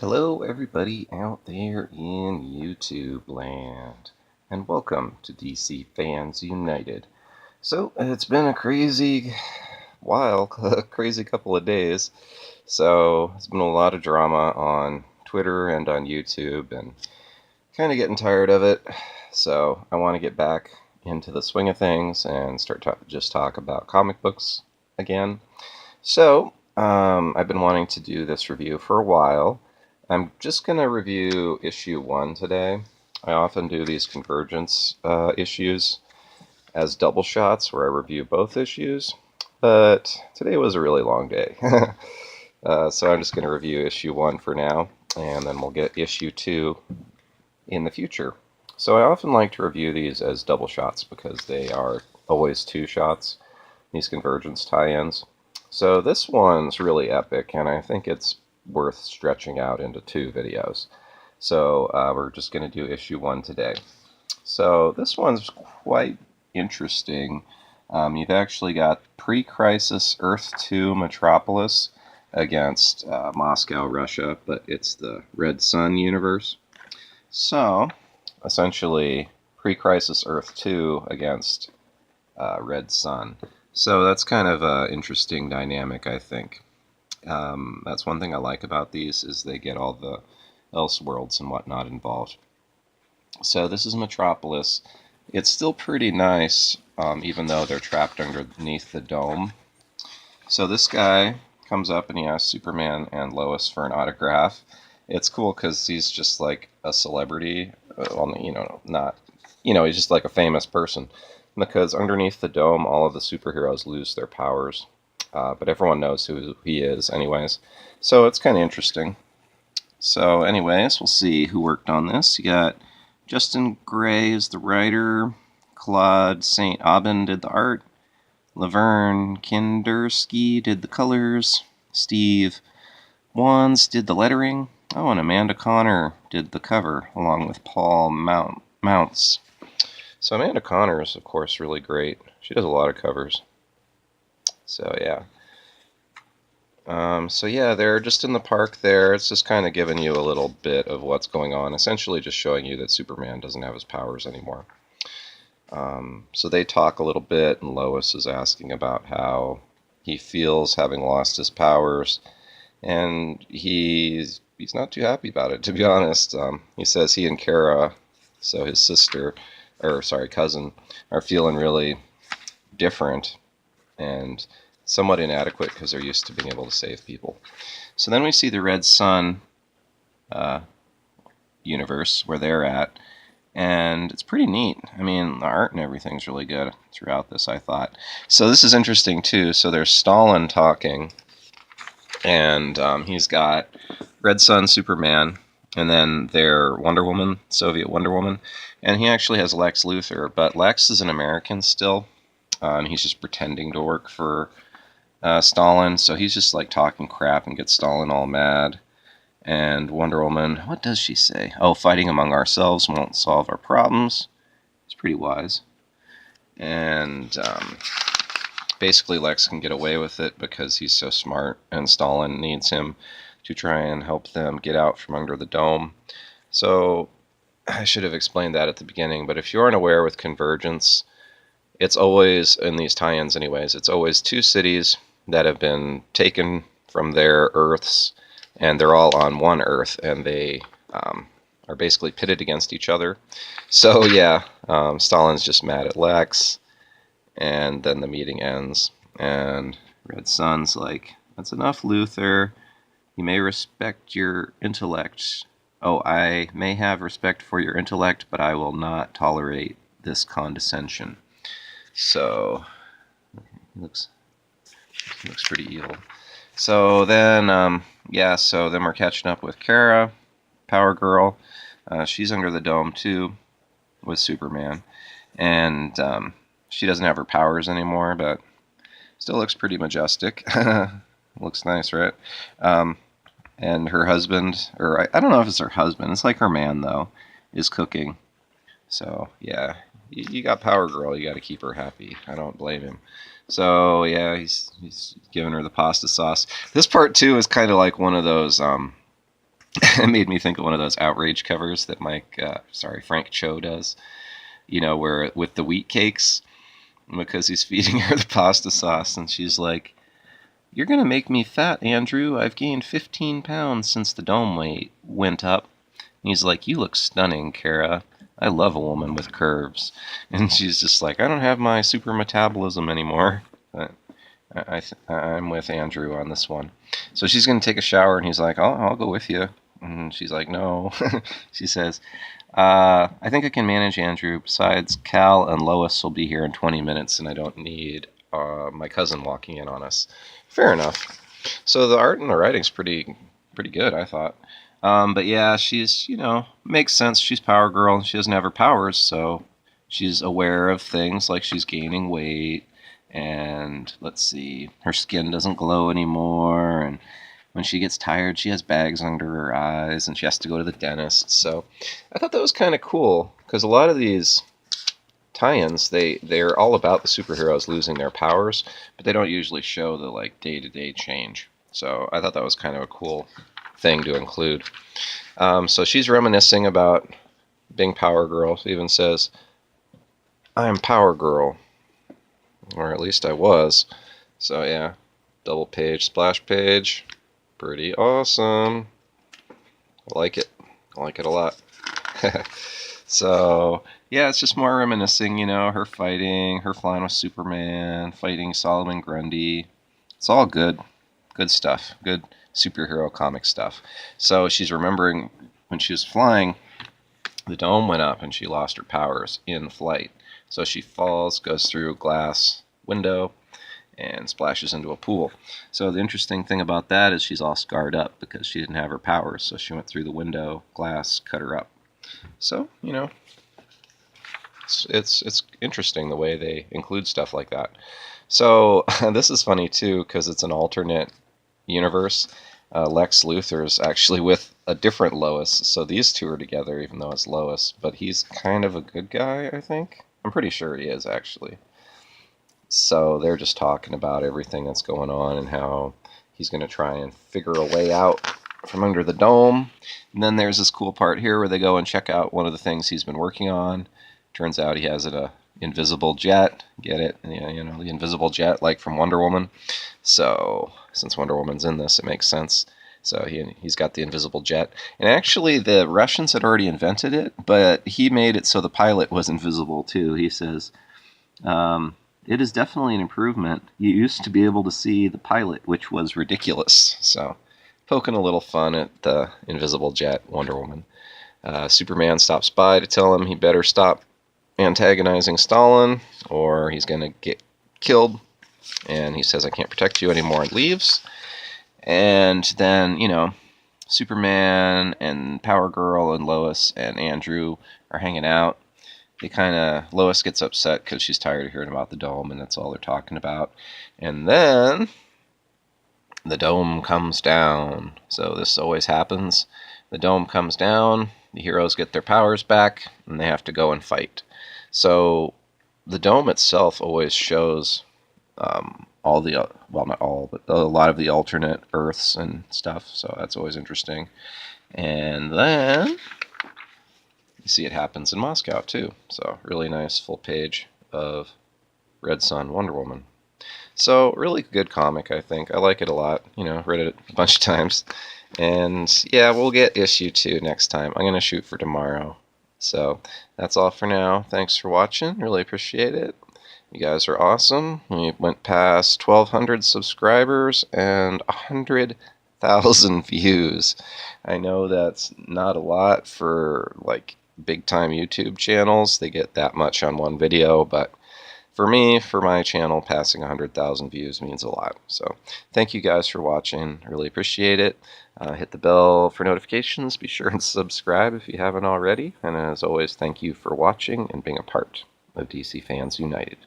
Hello, everybody out there in YouTube land, and welcome to DC Fans United. So, it's been a crazy while, a crazy couple of days. So, there's been a lot of drama on Twitter and on YouTube, and kind of getting tired of it. So, I want to get back into the swing of things and start to just talk about comic books again. So, I've been wanting to do this review for a while. I'm just going to review issue 1 today. I often do these Convergence issues as double shots where I review both issues, but today was a really long day. So I'm just going to review issue 1 for now, and then we'll get issue 2 in the future. So I often like to review these as double shots because they are always 2 shots, these Convergence tie-ins. So this one's really epic, and I think it's worth stretching out into 2 videos. So we're just going to do issue 1 today. So this one's quite interesting. You've actually got pre-crisis Earth 2 Metropolis against Moscow, Russia, but it's the Red Sun universe. So essentially pre-crisis Earth 2 against Red Sun. So that's kind of an interesting dynamic, I think. That's one thing I like about these, is they get all the Elseworlds and whatnot involved. So this is Metropolis. It's still pretty nice, even though they're trapped underneath the dome. So this guy comes up and he asks Superman and Lois for an autograph. It's cool because he's just like a celebrity. He's just like a famous person. Because underneath the dome, all of the superheroes lose their powers. But everyone knows who he is anyways. So it's kind of interesting. So anyways, we'll see who worked on this. You got Justin Gray as the writer. Claude St. Aubin did the art. Laverne Kindersky did the colors. Steve Wands did the lettering. Oh, and Amanda Connor did the cover, along with Paul Mounts. So Amanda Connor is, of course, really great. She does a lot of covers. So yeah. They're just in the park there. It's just kind of giving you a little bit of what's going on. Essentially just showing you that Superman doesn't have his powers anymore. So they talk a little bit, and Lois is asking about how he feels having lost his powers. And he's not too happy about it, to be honest. He says he and Kara, so his cousin, are feeling really different and somewhat inadequate because they're used to being able to save people. So then we see the Red Sun universe where they're at, and it's pretty neat. I mean, the art and everything's really good throughout this, I thought. So this is interesting too. So there's Stalin talking, and he's got Red Sun Superman, and then their Wonder Woman, Soviet Wonder Woman, and he actually has Lex Luthor, but Lex is an American still. And he's just pretending to work for Stalin, so he's just like talking crap and gets Stalin all mad. And Wonder Woman, what does she say? Oh, fighting among ourselves won't solve our problems. It's pretty wise. And basically Lex can get away with it because he's so smart, and Stalin needs him to try and help them get out from under the dome. So I should have explained that at the beginning, but if you aren't aware with Convergence, it's always, in these tie-ins anyways, it's always 2 cities that have been taken from their Earths, and they're all on one Earth, and they are basically pitted against each other. So yeah, Stalin's just mad at Lex, and then the meeting ends, and Red Sun's like, that's enough, Luthor. You may respect your intellect. Oh, I may have respect for your intellect, but I will not tolerate this condescension. So he looks pretty evil. So then, we're catching up with Kara, Powergirl. She's under the dome too, with Superman, and she doesn't have her powers anymore, but still looks pretty majestic. Looks nice, right? And her husband, or I don't know if it's her husband. It's like her man though, is cooking. So yeah. You got Powergirl, you got to keep her happy. I don't blame him. So yeah, he's giving her the pasta sauce. This part too is kind of like one of those It made me think of one of those outrage covers that Frank Cho does. Where with the wheat cakes, because he's feeding her the pasta sauce, and she's like, "You're gonna make me fat, Andrew. I've gained 15 pounds since the dome weight went up." And he's like, "You look stunning, Kara. I love a woman with curves." And she's just like, "I don't have my super metabolism anymore." But I'm with Andrew on this one. So she's gonna take a shower, and he's like, "I'll go with you." And she's like, "No." She says, "I think I can manage Andrew. Besides, Cal and Lois will be here in 20 minutes, and I don't need my cousin walking in on us." Fair enough. So the art and the writing's pretty good, I thought. But yeah, she's, makes sense. She's Powergirl, and she doesn't have her powers, so she's aware of things like she's gaining weight, and let's see, her skin doesn't glow anymore, and when she gets tired, she has bags under her eyes, and she has to go to the dentist. So I thought that was kind of cool, because a lot of these tie-ins, they're all about the superheroes losing their powers, but they don't usually show the like day-to-day change. So I thought that was kind of a cool thing to include. So she's reminiscing about being Power Girl. She even says, "I'm Power Girl," or at least I was. So yeah, double page, splash page, pretty awesome. I like it. I like it a lot. So yeah, it's just more reminiscing, her fighting, her flying with Superman, fighting Solomon Grundy. It's all good stuff, good superhero comic stuff. So she's remembering when she was flying, the dome went up and she lost her powers in flight. So she falls, goes through a glass window, and splashes into a pool. So the interesting thing about that is she's all scarred up because she didn't have her powers. So she went through the window, glass cut her up. So, it's interesting the way they include stuff like that. So this is funny too because it's an alternate universe. Lex Luthor's actually with a different Lois, so these two are together even though it's Lois, but he's kind of a good guy, I think. I'm pretty sure he is, actually. So they're just talking about everything that's going on and how he's going to try and figure a way out from under the dome. And then there's this cool part here where they go and check out one of the things he's been working on. Turns out he has an invisible jet. Get it? The invisible jet, like from Wonder Woman. So since Wonder Woman's in this, it makes sense. So he's got the invisible jet. And actually, the Russians had already invented it, but he made it so the pilot was invisible, too. He says, "It is definitely an improvement. You used to be able to see the pilot, which was ridiculous." So poking a little fun at the invisible jet, Wonder Woman. Superman stops by to tell him he better stop antagonizing Stalin or he's going to get killed. And he says, "I can't protect you anymore," and leaves. And then, Superman and Power Girl and Lois and Andrew are hanging out. Lois gets upset because she's tired of hearing about the dome, and that's all they're talking about. And then the dome comes down. So this always happens. The dome comes down, the heroes get their powers back, and they have to go and fight. So the dome itself always shows all the, well, not all, but a lot of the alternate Earths and stuff. So that's always interesting. And then you see it happens in Moscow too. So really nice full page of Red Sun Wonder Woman. So really good comic, I think. I like it a lot. Read it a bunch of times. And yeah, we'll get issue 2 next time. I'm going to shoot for tomorrow. So that's all for now. Thanks for watching. Really appreciate it. You guys are awesome. We went past 1,200 subscribers and 100,000 views. I know that's not a lot for like big time YouTube channels. They get that much on one video, but for me, for my channel, passing 100,000 views means a lot. So thank you guys for watching. Really appreciate it. Hit the bell for notifications. Be sure and subscribe if you haven't already. And as always, thank you for watching and being a part of DC Fans United.